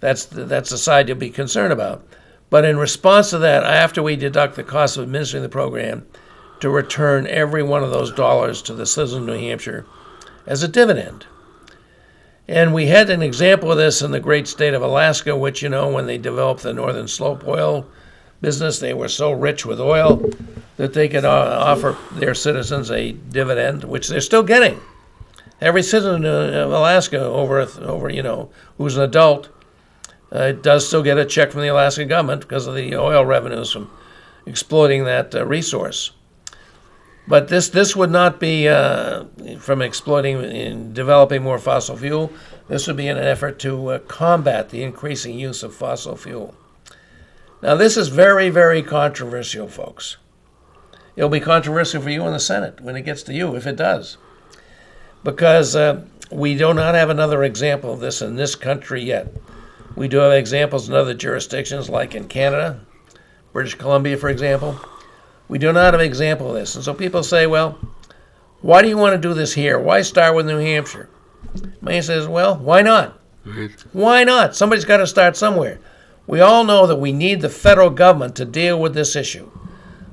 That's the side you'll be concerned about. But in response to that, after we deduct the cost of administering the program, to return every one of those dollars to the citizens of New Hampshire as a dividend. And we had an example of this in the great state of Alaska, which, when they developed the Northern Slope oil business, they were so rich with oil that they could offer their citizens a dividend, which they're still getting. Every citizen of Alaska who's an adult does still get a check from the Alaska government because of the oil revenues from exploiting that resource. But this would not be from exploiting and developing more fossil fuel. This would be in an effort to combat the increasing use of fossil fuel. Now, this is very, very controversial, folks. It'll be controversial for you in the Senate when it gets to you, if it does. Because we do not have another example of this in this country yet. We do have examples in other jurisdictions, like in Canada, British Columbia, for example. We do not have an example of this. And so people say, well, why do you want to do this here? Why start with New Hampshire? My answer is, well, why not? Right. Why not? Somebody's got to start somewhere. We all know that we need the federal government to deal with this issue.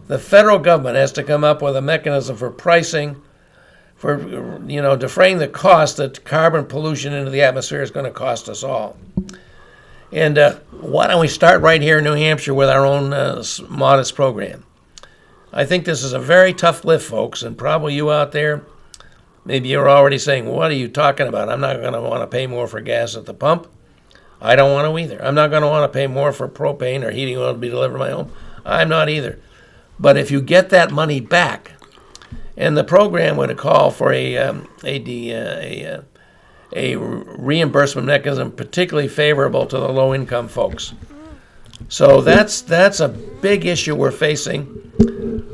The federal government has to come up with a mechanism for pricing, for defraying the cost that carbon pollution into the atmosphere is going to cost us all. And why don't we start right here in New Hampshire with our own modest program? I think this is a very tough lift, folks, and probably you out there, maybe you're already saying, what are you talking about? I'm not going to want to pay more for gas at the pump. I don't want to either. I'm not going to want to pay more for propane or heating oil to be delivered to my home. I'm not either. But if you get that money back, and the program would call for a reimbursement mechanism particularly favorable to the low-income folks. So that's a big issue we're facing.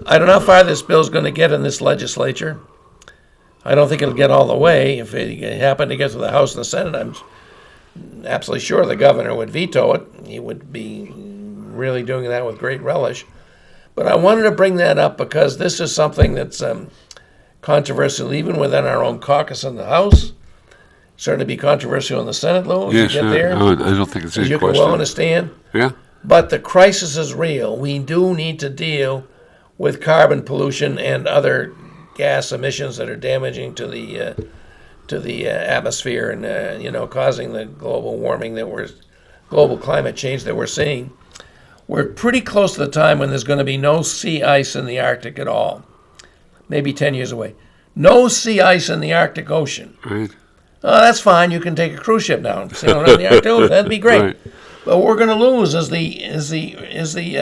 I don't know how far this bill is going to get in this legislature. I don't think it'll get all the way. If it happened to get to the House and the Senate, I'm absolutely sure the governor would veto it. He would be really doing that with great relish. But I wanted to bring that up because this is something that's controversial even within our own caucus in the House. Certainly be controversial in the Senate, Lou, if Yes, you get there. I don't think it's any You can question. well understand. Yeah. But the crisis is real. We do need to deal with carbon pollution and other gas emissions that are damaging to the atmosphere and causing the global climate change that we're seeing. We're pretty close to the time when there's going to be no sea ice in the Arctic at all. Maybe 10 years away. No sea ice in the Arctic Ocean. Right. Oh, that's fine. You can take a cruise ship now and sail around the Arctic Ocean. That'd be great. Right. But what we're going to lose is the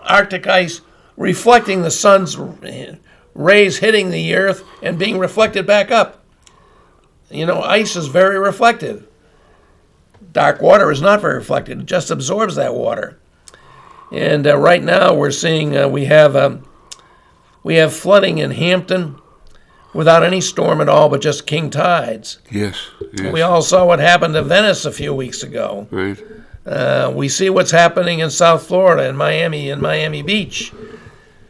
Arctic ice reflecting the sun's rays hitting the earth and being reflected back up. Ice is very reflective. Dark water is not very reflective. It just absorbs that water. And right now we're seeing we have flooding in Hampton without any storm at all, but just king tides. Yes. We all saw what happened to Venice a few weeks ago. Right. We see what's happening in South Florida and Miami Beach,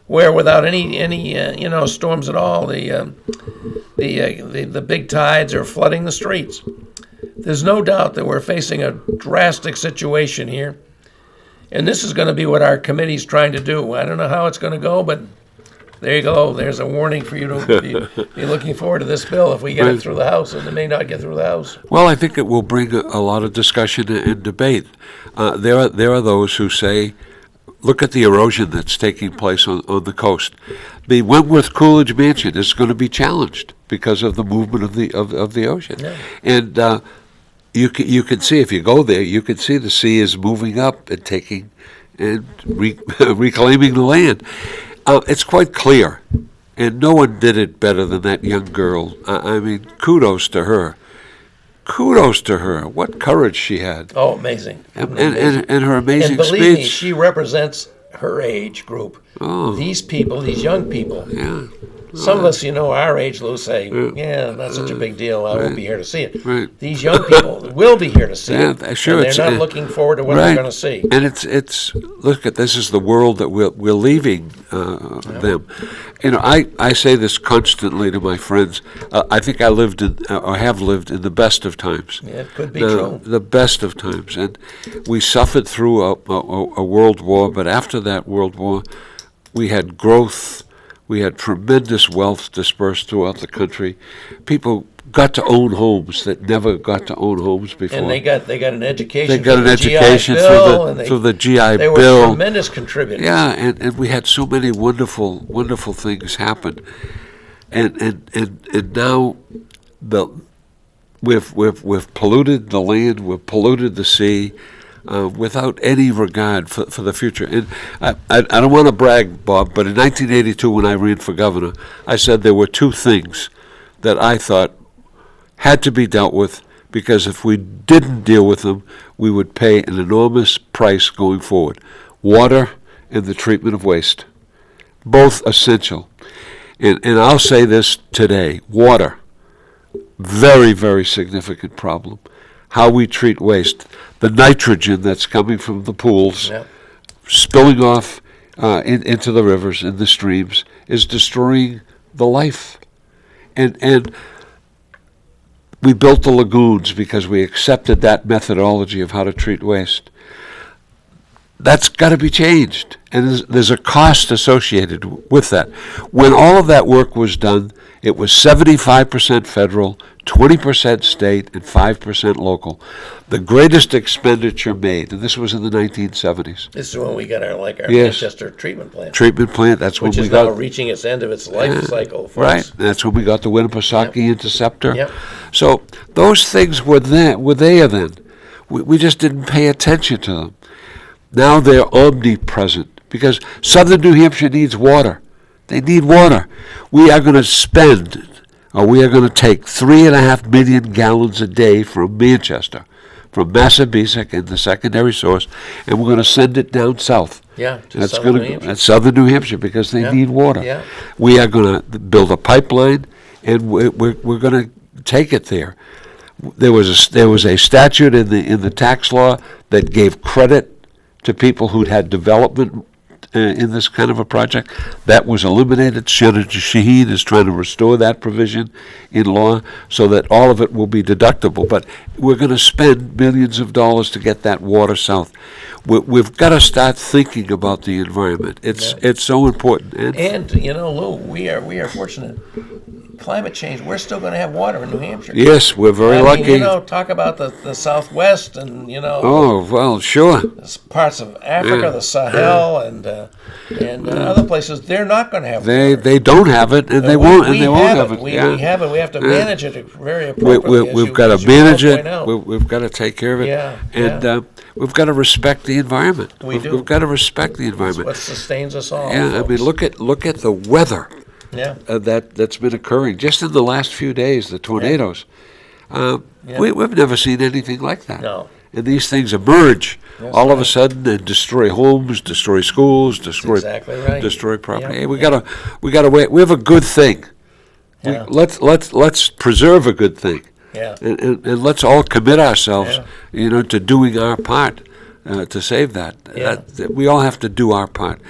where without any storms at all, the big tides are flooding the streets. There's no doubt that we're facing a drastic situation here, and this is going to be what our committee's trying to do. I don't know how it's going to go, but there you go. There's a warning for you to be looking forward to this bill if we get it through the House, and it may not get through the House. Well, I think it will bring a lot of discussion and debate. There are those who say, look at the erosion that's taking place on the coast. The Wentworth Coolidge Mansion is going to be challenged because of the movement of the ocean. Yeah. And you can see, if you go there, you can see the sea is moving up and reclaiming the land. It's quite clear, and no one did it better than that young girl. I mean, kudos to her. Kudos to her. What courage she had. Oh, amazing. And her amazing speech. And believe me, speech. she represents her age group. Oh. These people, these young people. Yeah. Some of us, our age, Lou, say, not such a big deal. I won't be here to see it. Right. These young people will be here to see it. Sure. And they're not looking forward to what they're going to see. And it's look at this is the world that we're leaving them. I say this constantly to my friends. I think I lived in or have lived in the best of times. Yeah, it could be true. The best of times, and we suffered through a world war. But after that world war, we had growth. We had tremendous wealth dispersed throughout the country. People got to own homes that never got to own homes before. And they got an education. They got an education through the GI Bill. They were tremendous contributors. Yeah, and we had so many wonderful things happen. And now we've polluted the land, we've polluted the sea. Without any regard for the future. And I don't want to brag, Bob, but in 1982 when I ran for governor, I said there were two things that I thought had to be dealt with, because if we didn't deal with them, we would pay an enormous price going forward. Water and the treatment of waste. Both essential. And I'll say this today, water, very, very significant problem. How we treat waste, the nitrogen that's coming from the pools, spilling off into the rivers and the streams, is destroying the life. And we built the lagoons because we accepted that methodology of how to treat waste. That's got to be changed, and there's a cost associated with that. When all of that work was done, it was 75% federal, 20% state, and 5% local. The greatest expenditure made, and this was in the 1970s. This is when we got our Manchester treatment plant. Treatment plant, that's when we got... Which is now reaching its end of its life cycle. Right, that's when we got the Winnipesaukee Interceptor. Yep. So those things were there then. We just didn't pay attention to them. Now they're omnipresent, because southern New Hampshire needs water. They need water. We are going to take 3.5 million gallons a day from Manchester, from Massabesic and the secondary source, and we're going to send it down south. That's southern New Hampshire, because they need water. Yeah. We are going to build a pipeline, and we're going to take it there. There was a statute in the tax law that gave credit to people who'd had development in this kind of a project. That was eliminated. Senator Shaheen is trying to restore that provision in law so that all of it will be deductible. But we're going to spend millions of dollars to get that water south. We've got to start thinking about the environment. It's so important. And Lou, we are fortunate. Climate change, we're still going to have water in New Hampshire. Yes, we're very lucky. Talk about the Southwest and, Oh, well, sure. Parts of Africa, the Sahel, and other places, they're not going to have water. They don't have it, and they won't have it. We have it. We have to manage it very appropriately. We've got to manage it. We've got to take care of it. And we've got to respect the environment. We've got to respect the environment. That's what sustains us all. Yeah, folks. I mean, look at the weather. That's been occurring just in the last few days, the tornadoes. We've never seen anything like that. No. And these things emerge all of a sudden and destroy homes, destroy schools, destroy property. Hey, we gotta wait. We have a good thing. Let's preserve a good thing. And let's all commit ourselves, to doing our part to save that. We all have to do our part.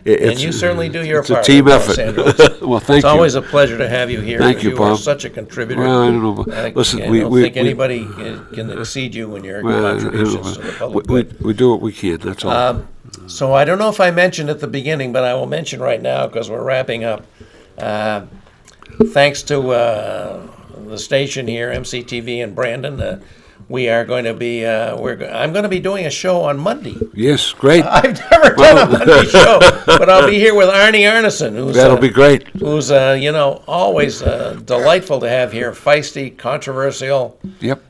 And you certainly do your part. It's a team effort. Well, thank you. It's always a pleasure to have you here. Thank you, Bob. You are such a contributor. Well, I don't know. Listen, I don't think anybody can exceed you in your contributions to the public good. We do what we can, that's all. So I don't know if I mentioned at the beginning, but I will mention right now because we're wrapping up. Thanks to the station here, MCTV in Brandon, we are going to be. I'm going to be doing a show on Monday. Yes, great. I've never done a Monday show, but I'll be here with Arnie Arneson. That'll be great. Who's always delightful to have here, feisty, controversial,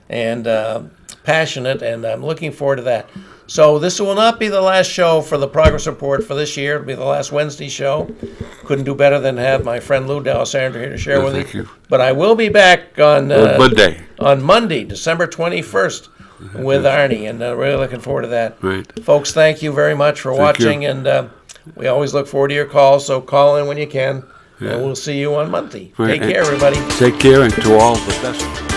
and passionate, and I'm looking forward to that. So this will not be the last show for the Progress Report for this year. It'll be the last Wednesday show. Couldn't do better than have my friend Lou D'Alessandro here to share with thank you. But I will be back on Monday. On Monday, December 21st, with Arnie, and really looking forward to that. Great. Folks, thank you very much for watching, and we always look forward to your calls, so call in when you can. And we'll see you on Monday. Right, Take care, everybody. Take care, and to all the best.